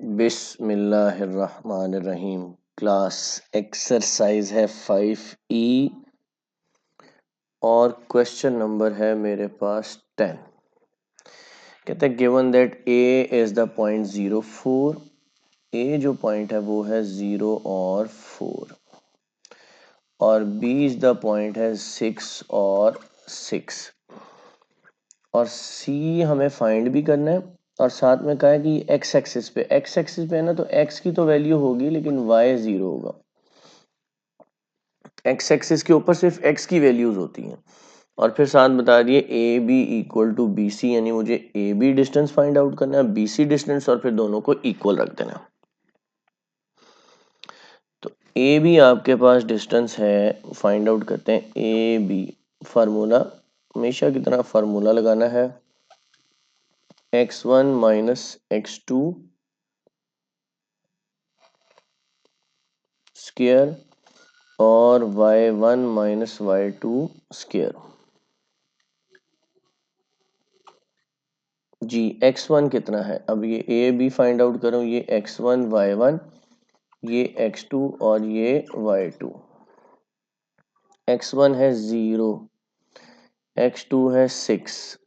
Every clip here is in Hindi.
बिस्मिल्लाहिर्रहमानिर्रहीम। क्लास एक्सरसाइज है 5E और क्वेश्चन नंबर है मेरे पास 10। कहते हैं given that A is the point 0, 4। ए जो पॉइंट है वो है 0 और 4 और बी इज द पॉइंट है 6 और 6 और सी हमें फाइंड भी करना है और साथ में कहा है कि एक्स एक्सिस पे है ना, तो एक्स की तो वैल्यू होगी लेकिन वाई 0 होगा। एक्स एक्सिस के ऊपर सिर्फ एक्स की वैल्यूज होती हैं और फिर साथ बता दिए A B equal to B C, यानी मुझे A B distance find out करना है, बी सी डिस्टेंस, और फिर दोनों को इक्वल रख देना। तो ए बी आपके पास डिस्टेंस है, फाइंड आउट करते हैं ए बी। फार्मूला हमेशा की तरह फार्मूला लगाना है, x1 माइनस x2 स्क्वायर और y1 माइनस y2 स्क्वायर। जी x1 कितना है, अब ये ए बी फाइंड आउट करो, ये x1 y1, ये x2 और ये y2। x1 है 0, x2 है 6,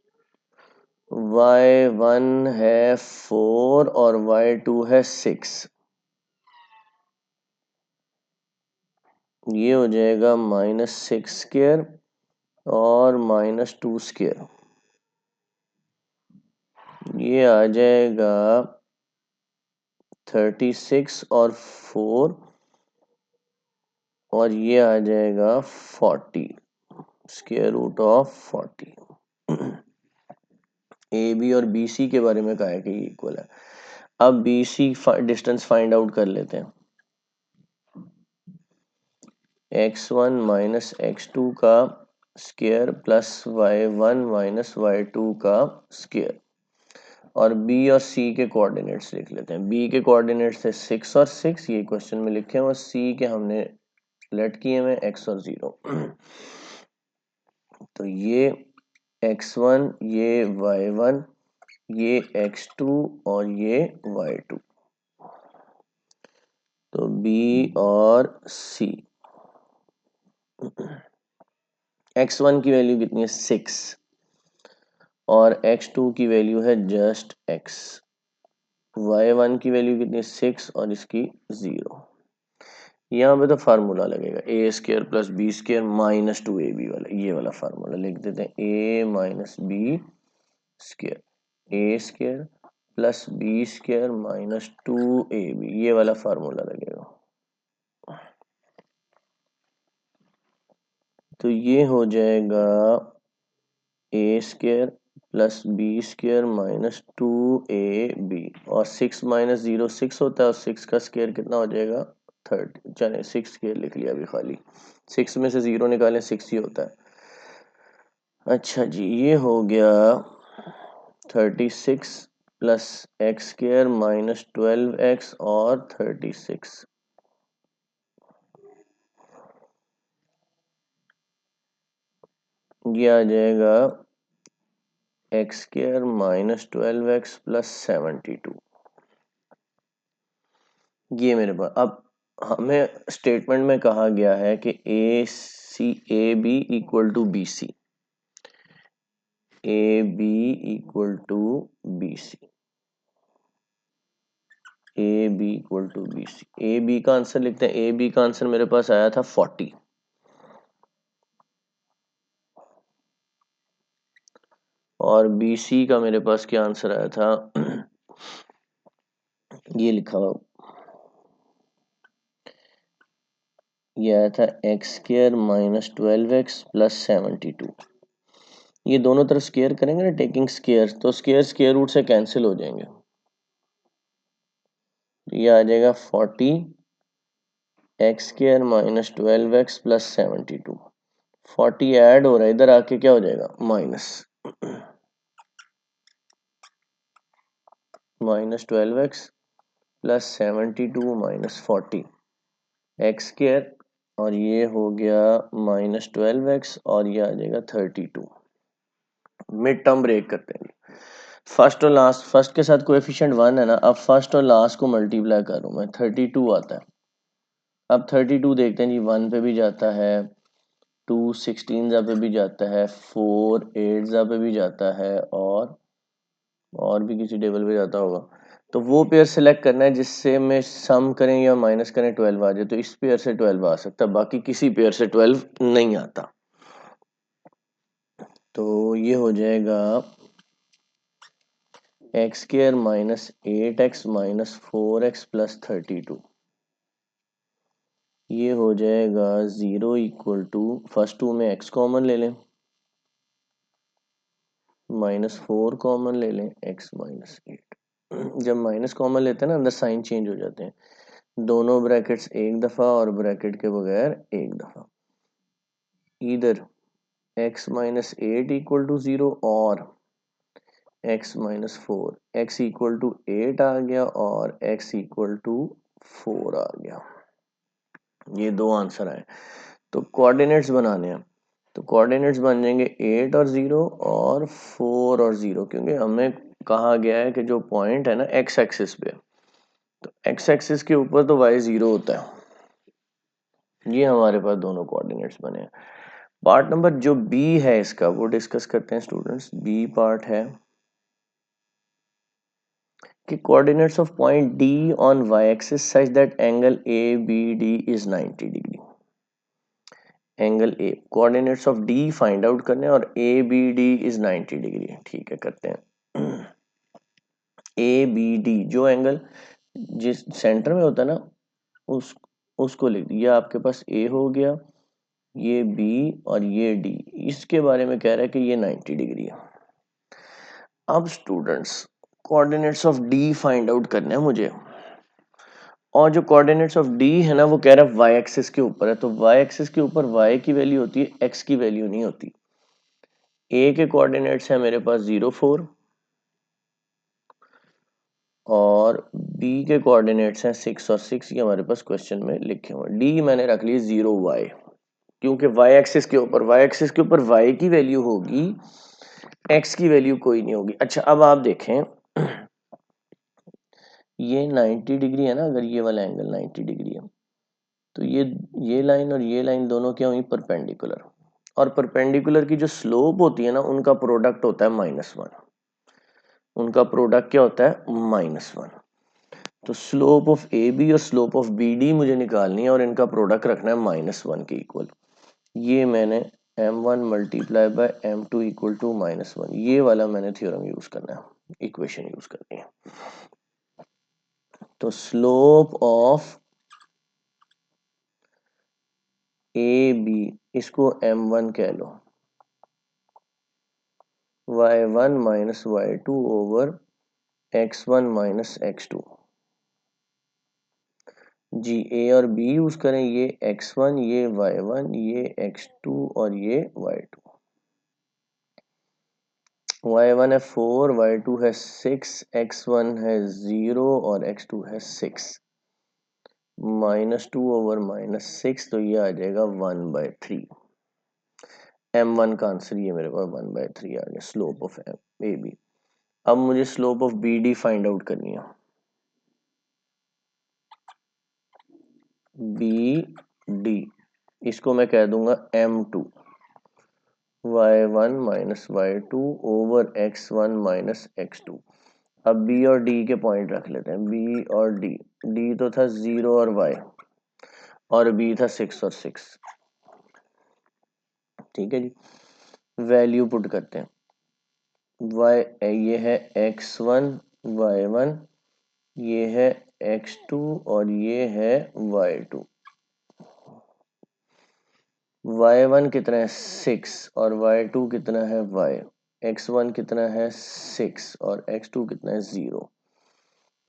y1 है 4 और y2 है 6। ये हो जाएगा -6 स्क्वायर और -2 स्क्वायर। ये आ जाएगा 36 और 4 और ये आ जाएगा 40, square root of 40। A B और बी सी के बारे में कहा है कि इक्वल है। अब B C distance find out कर लेते हैं। x1 माइनस x2 का square plus y1 minus y2 का स्क्वायर और b और c के कोऑर्डिनेट्स लिख लेते हैं। b के कोऑर्डिनेट्स थे 6 और 6, ये क्वेश्चन में लिखे हैं, और c के हमने लेट किए हुए x और 0। तो ये x1, ये y1, ये x2 और ये y2। तो b और c, x1 की वैल्यू कितनी है 6 और x2 की वैल्यू है जस्ट x, y1 की वैल्यू कितनी है 6 और इसकी 0। यहाँ पे तो फार्मूला लगेगा A square plus B square minus 2ab वाला, ये वाला फार्मूला लिख देते हैं, a minus B square, A square plus B square minus 2ab, ये वाला फार्मूला लगेगा। तो ये हो जाएगा A square plus B square minus 2ab और 6 माइनस 0 6 होता है और 6 का स्क्वायर कितना हो जाएगा 30। चले 6 स्क्वायर लिख लिया अभी, खाली 6 में से 0 निकालें 6 ही होता है। अच्छा जी, ये हो गया 36 plus x square minus 12x और 36। ये आ जाएगा x square minus 12x plus 72। ये मेरे पास, अब हमें स्टेटमेंट में कहा गया है कि A B equal to B C, A B equal to B C, A B equal to B C. A B का आंसर लिखते हैं, ए बी का आंसर मेरे पास आया था 40 और बी सी का मेरे पास क्या आंसर आया था ये लिखा हुआ, ये आया था x square minus 12x plus 72। ये दोनों तरफ स्क्वायर करेंगे ना, टेकिंग स्क्वायर, तो स्क्वायर स्क्वायर रूट से कैंसिल हो जाएंगे। ये आ जाएगा 40 x square minus 12x plus 72। 40 add हो रहा है, इधर आके क्या हो जाएगा minus, minus 12x plus 72 minus 40 x square और ये हो गया माइनस 12x और ये आ जाएगा 32। मिड टर्म ब्रेक करते हैं। फर्स्ट और लास्ट, फर्स्ट के साथ कोएफिशिएंट 1 है ना, अब फर्स्ट और लास्ट को मल्टीप्लाई करूं मैं, 32 आता है। अब 32 देखते हैं जी, 1 पे भी जाता है, 2 16 पे भी जाता है, 4 8 पे भी जाता है, और भी किसी टेबल पे जाता होगा। तो वो पेयर सेलेक्ट करना है जिससे में सम करें या माइनस करें 12 आ जाए। तो इस पेयर से 12 आ सकता है, बाकी किसी पेयर से 12 नहीं आता। तो ये हो जाएगा x square minus 8x minus 4x plus 32। ये हो जाएगा 0 इक्वल टू, फर्स्ट टू में x कॉमन ले लें, -4 कॉमन ले लें, x माइनस 8। जब माइनस कॉमन लेते हैं ना, अंदर साइन चेंज हो जाते हैं। दोनों ब्रैकेट्स एक दफ़ा और ब्रैकेट के बगैर एक दफ़ा। इधर x माइनस 8 इक्वल टू 0 और x minus 4, x equal to 8 आ गया और x इक्वल टू 4 आ गया। ये दो आंसर आए। तो कोऑर्डिनेट्स बनाने हैं, तो कोऑर्डिनेट्स बन जाएंगे 8 और 0 और 4 और 0, क्योंकि हमें कहा गया है कि जो पॉइंट है ना x एक्सिस पे, तो x एक्सिस के ऊपर तो y 0 होता है। ये हमारे पास दोनों कोऑर्डिनेट्स बने हैं। पार्ट नंबर जो b है इसका, वो डिस्कस करते हैं स्टूडेंट्स। b पार्ट है कि coordinates of point d on y axis such that angle ABD is 90 degree. Angle A, coordinates of D find out करने और A B D is 90 degree. ठीक है, करते हैं। ए बी डी, जो एंगल जिस सेंटर में होता है ना, उस उसको लिख दिया। आपके पास ए हो गया, ये बी और ये डी, इसके बारे में कह रहा है कि ये 90 डिग्री है। अब students, coordinates of D find out करने हैं मुझे, और जो कोऑर्डिनेट्स ऑफ डी है ना, वो कह रहा है वाई एक्सिस के ऊपर है। तो वाई एक्सिस के ऊपर वाई की वैल्यू होती है, एक्स की वैल्यू नहीं होती। ए के कोऑर्डिनेट्स है मेरे पास 0 4 और बी के कोऑर्डिनेट्स हैं 6 और 6, ये हमारे पास क्वेश्चन में लिखे हुए हैं। डी मैंने रख ली 0 वाई, क्योंकि वाई एक्सिस के ऊपर, वाई एक्सिस के ऊपर वाई की वैल्यू होगी, एक्स की वैल्यू कोई नहीं होगी। अच्छा, अब आप देखें, ये 90 डिग्री है ना, अगर ये वाला एंगल 90 डिग्री है, तो ये लाइन और ये लाइन दोनों क्या हुई, परपेंडिकुलर। और परपेंडिकुलर की जो स्लोप होती है ना, उनका प्रोडक्ट होता है -1। उनका प्रोडक्ट क्या होता है, -1। तो स्लोप ऑफ ए बी और स्लोप ऑफ बी डी मुझे निकालनी है और इनका प्रोडक्ट रखना है -1 के इक्वल। ये मैंने m1 multiply by m2 equal to -1, ये वाला मैंने थ्योरम यूज करना है, इक्वेशन यूज करनी है। तो स्लोप ऑफ ए बी, इसको m1 कह लो, y1 minus y2 over x1 minus x2। जी, ए और बी यूज करें, ये x1, ये y1, ये x2 और ये y2। y1 है 4, y2 है 6, x1 है 0 और x2 है 6। -2 ओवर -6, तो ये आ जाएगा 1/3। m1 का आंसर ये मेरे पास 1/3 आ गया, स्लोप ऑफ ए बी। अब मुझे slope of B D find out करनी है। बी डी, इसको मैं कह दूंगा m2, y1 minus y2 over x1 minus x2। अब बी और डी के पॉइंट रख लेते हैं, बी और डी। डी तो था 0 और y, और बी था 6 और 6। ठीक है जी, वैल्यू पुट करते हैं। y, ये है x1 y1, ये है x2 और ये है y2। y1 कितना है 6 और y2 कितना है y, x1 कितना है 6 और x2 कितना है 0।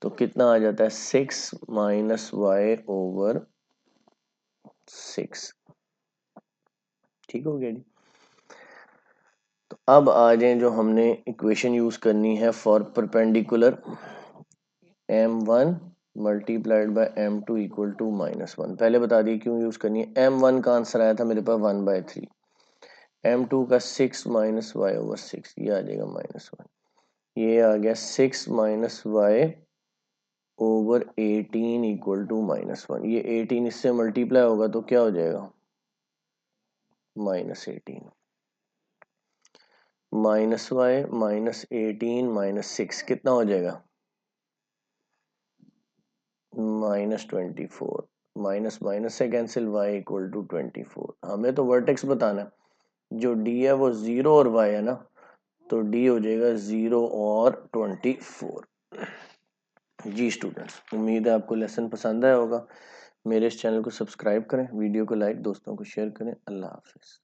तो कितना आ जाता है 6 माइनस वाई ओवर 6। ठीक हो गया जी। तो अब आ जाए जो हमने इक्वेशन यूज करनी है for perpendicular, m1 multiplied by m2 equal to -1। पहले बता दिए क्यों यूज करनी है। m1 का आंसर आया था मेरे पास 1/3, m2 का 6 माइनस वाई ओवर 6, ये आ जाएगा -1। ये आ गया 6 minus Y over 18 equal to -1। ये 18 इससे मल्टीप्लाई होगा तो क्या हो जाएगा, -18। माइनस वाई -18 -6 कितना हो जाएगा, -24। माइनस माइनस से कैंसिल, y इक्वल टू 24। हमें तो वर्टेक्स बताना है, जो d है वो 0 और y है ना, तो d हो जाएगा 0 और 24। जी स्टूडेंट्स, उम्मीद है आपको लेसन पसंद आया होगा। मेरे इस चैनल को सब्सक्राइब करें, वीडियो को लाइक, दोस्तों को शेयर करें। अल्लाह हाफिज़।